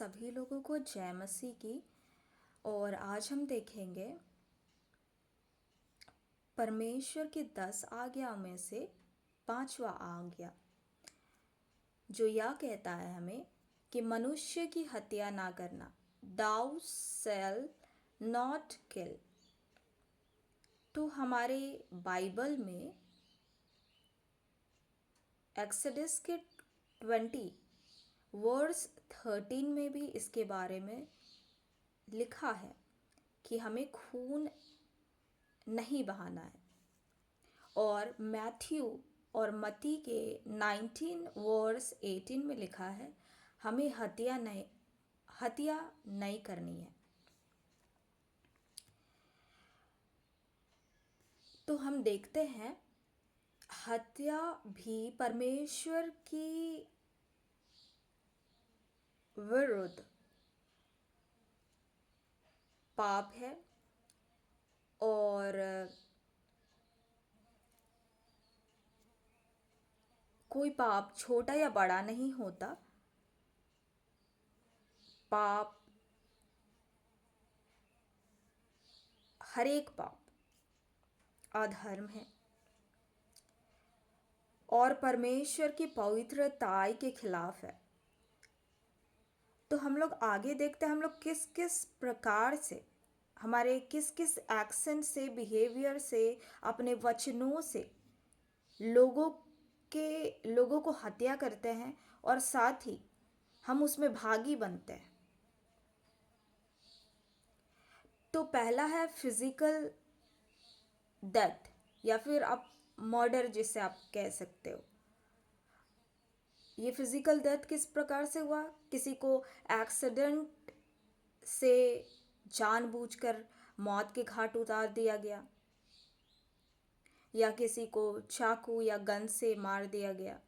सभी लोगों को जय मसीह की। और आज हम देखेंगे परमेश्वर की 10 आज्ञा में से 5वां आज्ञा, जो यह कहता है हमें कि मनुष्य की हत्या ना करना। दाउ सेल नॉट किल। तो हमारे बाइबल में एक्सोडस के 20 वर्स 13 में भी इसके बारे में लिखा है कि हमें खून नहीं बहाना है। और मैथ्यू और मती के 19 वर्स 18 में लिखा है हमें हत्या नहीं करनी है। तो हम देखते हैं हत्या भी परमेश्वर की विरुद्ध पाप है। और कोई पाप छोटा या बड़ा नहीं होता। पाप, हर एक पाप अधर्म है और परमेश्वर की पवित्रता के खिलाफ है। तो हम लोग आगे देखते हैं हम लोग किस किस प्रकार से, हमारे किस किस एक्शन से, बिहेवियर से, अपने वचनों से लोगों को हत्या करते हैं और साथ ही हम उसमें भागी बनते हैं। तो पहला है फिजिकल डेथ या फिर आप मर्डर जिसे आप कह सकते हो। ये फिजिकल डेथ किस प्रकार से हुआ? किसी को एक्सीडेंट से जानबूझकर मौत के घाट उतार दिया गया, या किसी को चाकू या गन से मार दिया गया।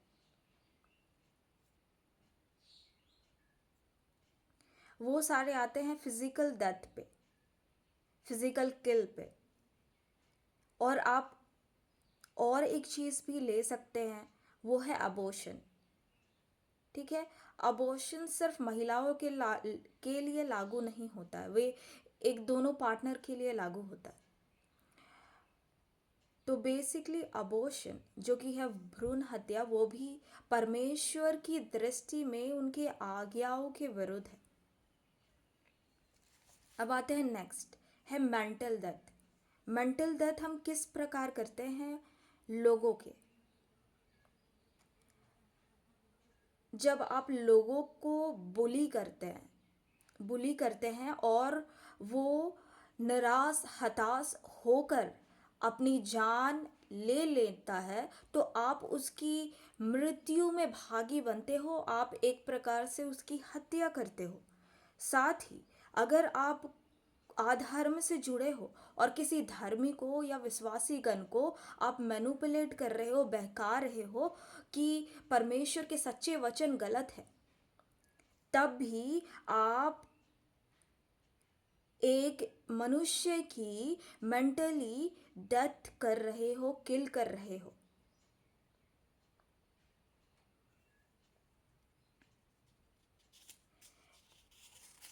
वो सारे आते हैं फिजिकल डेथ पे, फिजिकल किल पे। और आप और एक चीज़ भी ले सकते हैं, वो है अबॉर्शन। ठीक है, अबॉर्शन सिर्फ महिलाओं के लिए लागू नहीं होता है, वे एक दोनों पार्टनर के लिए लागू होता है। तो बेसिकली अबॉर्शन जो कि है भ्रूण हत्या, वो भी परमेश्वर की दृष्टि में उनके आज्ञाओं के विरुद्ध है। अब आते हैं नेक्स्ट है मेंटल डेथ। मेंटल डेथ हम किस प्रकार करते हैं लोगों के? जब आप लोगों को बुली करते हैं और वो निराश हताश होकर अपनी जान ले लेता है, तो आप उसकी मृत्यु में भागी बनते हो, आप एक प्रकार से उसकी हत्या करते हो। साथ ही अगर आप अधर्म से जुड़े हो और किसी धर्मी को या विश्वासी गण को आप मैनिपुलेट कर रहे हो, बहका रहे हो कि परमेश्वर के सच्चे वचन गलत है, तब भी आप एक मनुष्य की मेंटली डेथ कर रहे हो, किल कर रहे हो।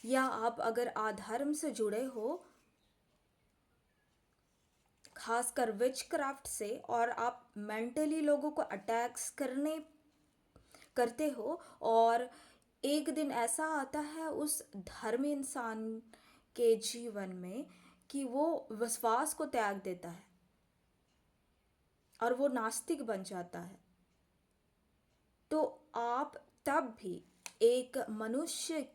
या आप अगर अधर्म से जुड़े हो, खासकर विच क्राफ्ट से, और आप मेंटली लोगों को अटैक्स करते हो, और एक दिन ऐसा आता है उस धर्मी इंसान के जीवन में कि वो विश्वास को त्याग देता है और वो नास्तिक बन जाता है, तो आप तब भी एक मनुष्य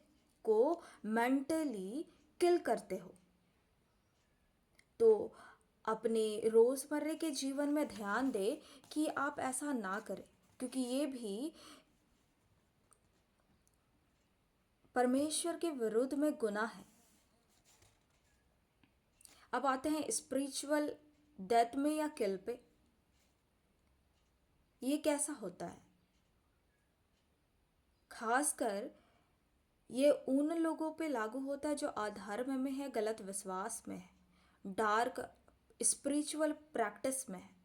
को मेंटली किल करते हो। तो अपने रोज़मर्रे के जीवन में ध्यान दें कि आप ऐसा ना करें, क्योंकि ये भी परमेश्वर के विरुद्ध में गुनाह है। अब आते हैं स्पिरिचुअल डेथ में या किल पे। ये कैसा होता है? खासकर ये उन लोगों पे लागू होता है जो अधर्म में है, गलत विश्वास में है, डार्क स्पिरिचुअल प्रैक्टिस में है,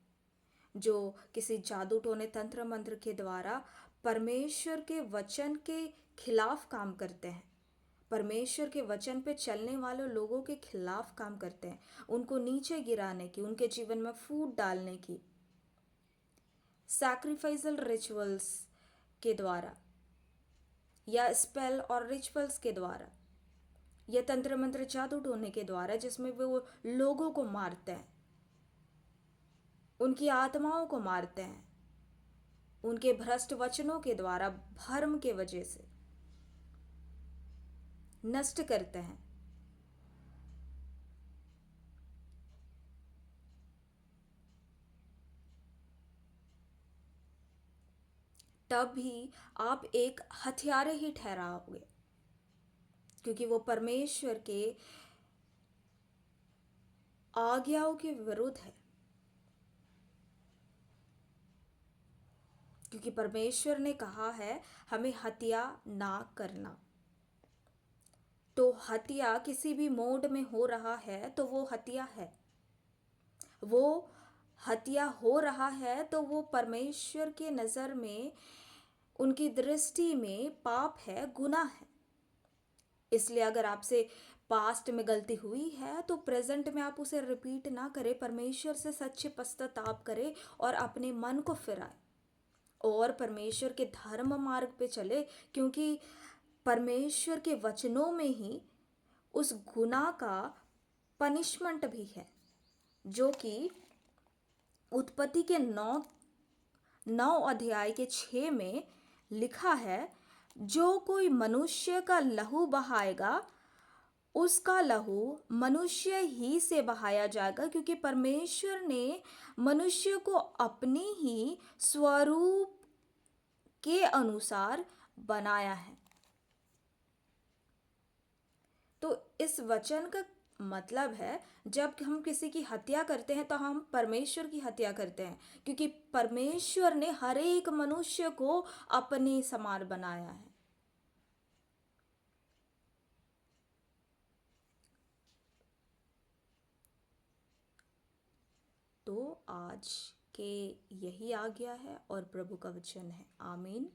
जो किसी जादू टोने तंत्र मंत्र के द्वारा परमेश्वर के वचन के खिलाफ काम करते हैं। परमेश्वर के वचन पे चलने वाले लोगों के खिलाफ काम करते हैं, उनको नीचे गिराने की, उनके जीवन में फूट डालने की, सैक्रिफाइसल रिचुअल्स के द्वारा या स्पेल और रिचुअल्स के द्वारा या तंत्र मंत्र जादू टोने के द्वारा, जिसमें वो लोगों को मारते हैं, उनकी आत्माओं को मारते हैं, उनके भ्रष्ट वचनों के द्वारा भर्म के वजह से नष्ट करते हैं। तब भी आप एक हथियारे ही ठहराओगे, क्योंकि वो परमेश्वर के आज्ञाओं के विरुद्ध है। क्योंकि परमेश्वर ने कहा है हमें हत्या ना करना। तो हत्या किसी भी मोड में हो रहा है तो वो हत्या है, वो हत्या हो रहा है तो वो परमेश्वर के नज़र में, उनकी दृष्टि में पाप है, गुनाह है। इसलिए अगर आपसे पास्ट में गलती हुई है तो प्रेजेंट में आप उसे रिपीट ना करें, परमेश्वर से सच्चे पश्चाताप करें और अपने मन को फिराए और परमेश्वर के धर्म मार्ग पे चले। क्योंकि परमेश्वर के वचनों में ही उस गुनाह का पनिशमेंट भी है, जो कि उत्पत्ति के 9 अध्याय के 6 में लिखा है, जो कोई मनुष्य का लहू बहाएगा उसका लहू मनुष्य ही से बहाया जाएगा, क्योंकि परमेश्वर ने मनुष्य को अपनी ही स्वरूप के अनुसार बनाया है। तो इस वचन का मतलब है, जब हम किसी की हत्या करते हैं तो हम परमेश्वर की हत्या करते हैं, क्योंकि परमेश्वर ने हर एक मनुष्य को अपने समान बनाया है। तो आज के यही आज्ञा है और प्रभु का वचन है। आमीन।